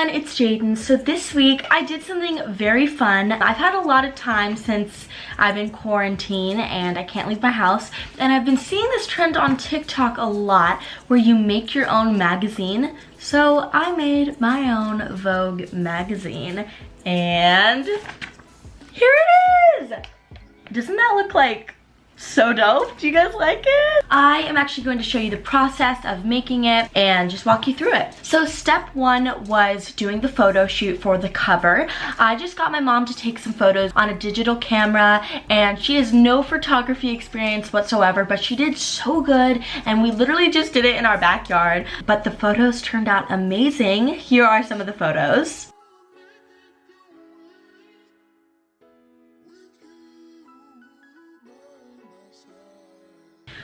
everyone, it's Jayden. So this week I did something very fun. I've had a lot of time since I've been quarantined and I can't leave my house, and I've been seeing this trend on TikTok a lot where you make your own magazine. So I made my own Vogue magazine and here it is! Doesn't that look like so dope? Do you guys like it? I am actually going to show you the process of making it and just walk you through it. So step one was doing the photo shoot for the cover. I just got my mom to take some photos on a digital camera, and she has no photography experience whatsoever, but she did so good, and we literally just did it in our backyard. But the photos turned out amazing. Here are some of the photos.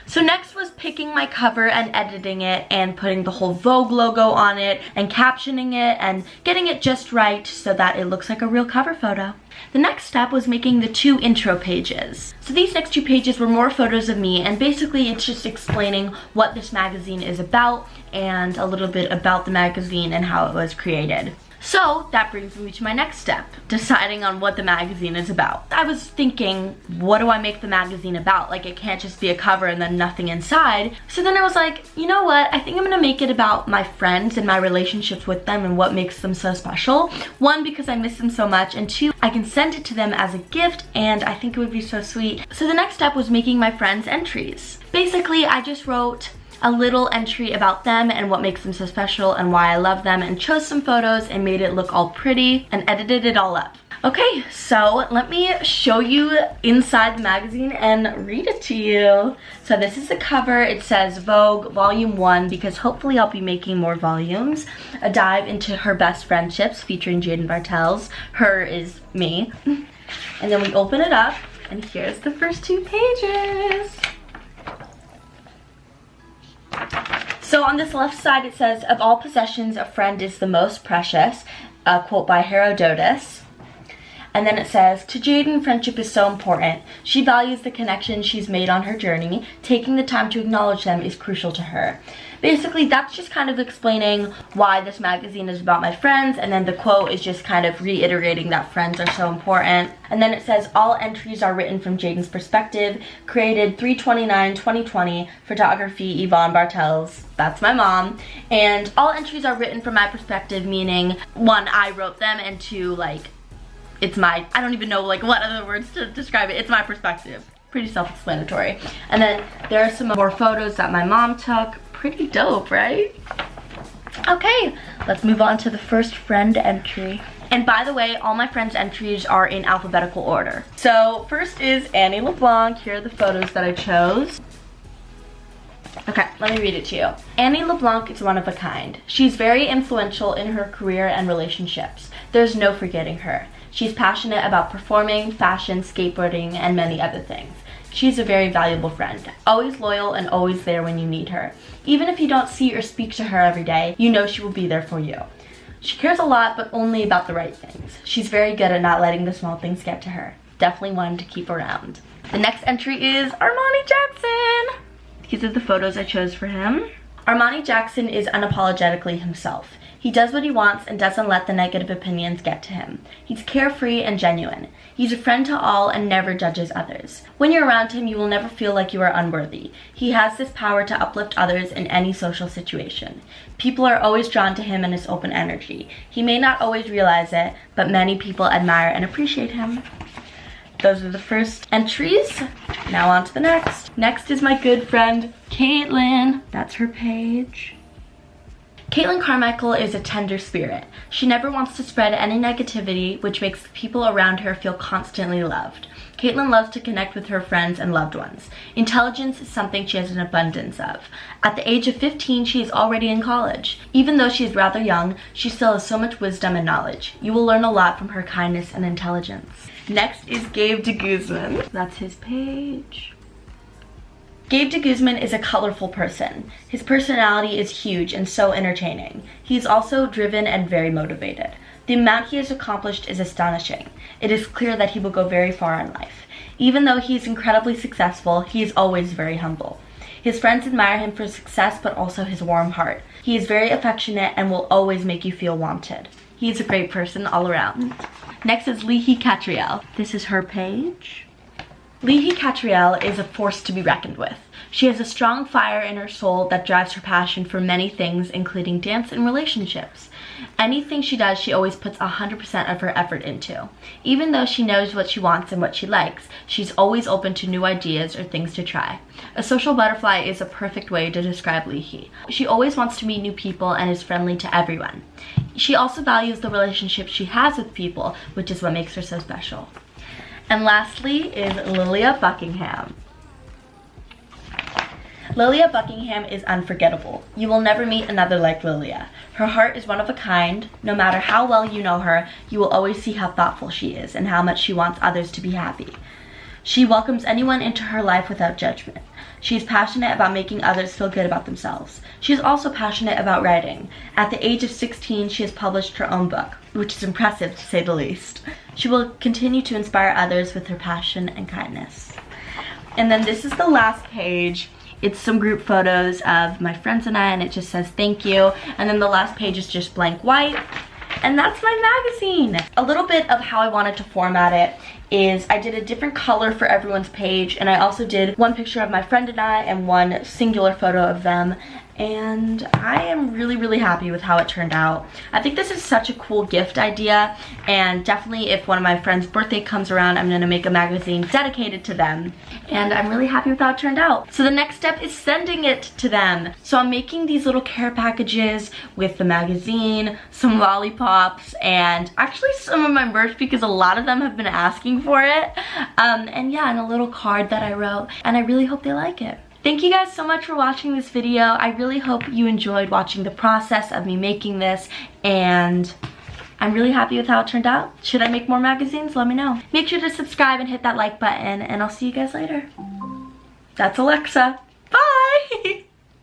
So next was picking my cover and editing it and putting the whole Vogue logo on it and captioning it and getting it just right so that it looks like a real cover photo. The next step was making the 2 intro pages. So these next 2 pages were more photos of me, and basically it's just explaining what this magazine is about and a little bit about the magazine and how it was created. So that brings me to my next step, deciding on what the magazine is about. I was thinking, what do I make the magazine about? Like, it can't just be a cover and then nothing inside. So then I was like, you know what? I think I'm gonna make it about my friends and my relationships with them and what makes them so special. 1, because I miss them so much, and 2, I can send it to them as a gift and I think it would be so sweet. So the next step was making my friends' entries. Basically, I just wrote a little entry about them and what makes them so special and why I love them, and chose some photos and made it look all pretty and edited it all up. Okay, so let me show you inside the magazine and read it to you. So this is the cover. It says Vogue Volume 1 because hopefully I'll be making more volumes. A dive into her best friendships featuring Jayden Bartels. Her is me. And then we open it up and here's the first 2 pages. So on this left side it says, of all possessions, a friend is the most precious, a quote by Herodotus. And then it says, to Jayden, friendship is so important. She values the connections she's made on her journey. Taking the time to acknowledge them is crucial to her. Basically, that's just kind of explaining why this magazine is about my friends, and then the quote is just kind of reiterating that friends are so important. And then it says, all entries are written from Jayden's perspective, created 3/29/2020, photography Jayden Bartels, that's my mom, and all entries are written from my perspective, meaning 1, I wrote them, and 2, like, it's my, I don't even know like what other words to describe it, it's my perspective. Pretty self-explanatory. And then there are some more photos that my mom took. Pretty dope, right? Okay, let's move on to the first friend entry. And by the way, all my friends' entries are in alphabetical order. So first is Annie LeBlanc. Here are the photos that I chose. Okay, let me read it to you. Annie LeBlanc is one of a kind. She's very influential in her career and relationships. There's no forgetting her. She's passionate about performing, fashion, skateboarding, and many other things. She's a very valuable friend, always loyal and always there when you need her. Even if you don't see or speak to her every day, you know she will be there for you. She cares a lot, but only about the right things. She's very good at not letting the small things get to her. Definitely one to keep around. The next entry is Armani Jackson. These are the photos I chose for him. Armani Jackson is unapologetically himself. He does what he wants and doesn't let the negative opinions get to him. He's carefree and genuine. He's a friend to all and never judges others. When you're around him, you will never feel like you are unworthy. He has this power to uplift others in any social situation. People are always drawn to him and his open energy. He may not always realize it, but many people admire and appreciate him. Those are the first entries. Now on to the next. Next is my good friend, Caitlin. That's her page. Caitlin Carmichael is a tender spirit. She never wants to spread any negativity, which makes the people around her feel constantly loved. Caitlin loves to connect with her friends and loved ones. Intelligence is something she has an abundance of. At the age of 15, she is already in college. Even though she is rather young, she still has so much wisdom and knowledge. You will learn a lot from her kindness and intelligence. Next is Gabe de Guzman. That's his page. Gabe de Guzman is a colorful person. His personality is huge and so entertaining. He is also driven and very motivated. The amount he has accomplished is astonishing. It is clear that he will go very far in life. Even though he is incredibly successful, he is always very humble. His friends admire him for his success, but also his warm heart. He is very affectionate and will always make you feel wanted. He's a great person all around. Next is Leahy Catriel. This is her page. Leahy Catriel is a force to be reckoned with. She has a strong fire in her soul that drives her passion for many things, including dance and relationships. Anything she does, she always puts 100% of her effort into. Even though she knows what she wants and what she likes, she's always open to new ideas or things to try. A social butterfly is a perfect way to describe Leahy. She always wants to meet new people and is friendly to everyone. She also values the relationships she has with people, which is what makes her so special. And lastly is Lilia Buckingham. Lilia Buckingham is unforgettable. You will never meet another like Lilia. Her heart is one of a kind. No matter how well you know her, you will always see how thoughtful she is and how much she wants others to be happy. She welcomes anyone into her life without judgment. She is passionate about making others feel good about themselves. She is also passionate about writing. At the age of 16, she has published her own book, which is impressive to say the least. She will continue to inspire others with her passion and kindness. And then this is the last page. It's some group photos of my friends and I, and it just says thank you. And then the last page is just blank white. And that's my magazine. A little bit of how I wanted to format it is I did a different color for everyone's page, and I also did one picture of my friend and I and one singular photo of them. And I am really happy with how it turned out. I think this is such a cool gift idea, and definitely if one of my friends' birthday comes around, I'm gonna make a magazine dedicated to them. And I'm really happy with how it turned out. So the next step is sending it to them. So I'm making these little care packages with the magazine, some lollipops, and actually some of my merch because a lot of them have been asking for it. And yeah, and a little card that I wrote, and I really hope they like it. Thank you guys so much for watching this video. I really hope you enjoyed watching the process of me making this, and I'm really happy with how it turned out. Should I make more magazines? Let me know. Make sure to subscribe and hit that like button, and I'll see you guys later. That's Alexa.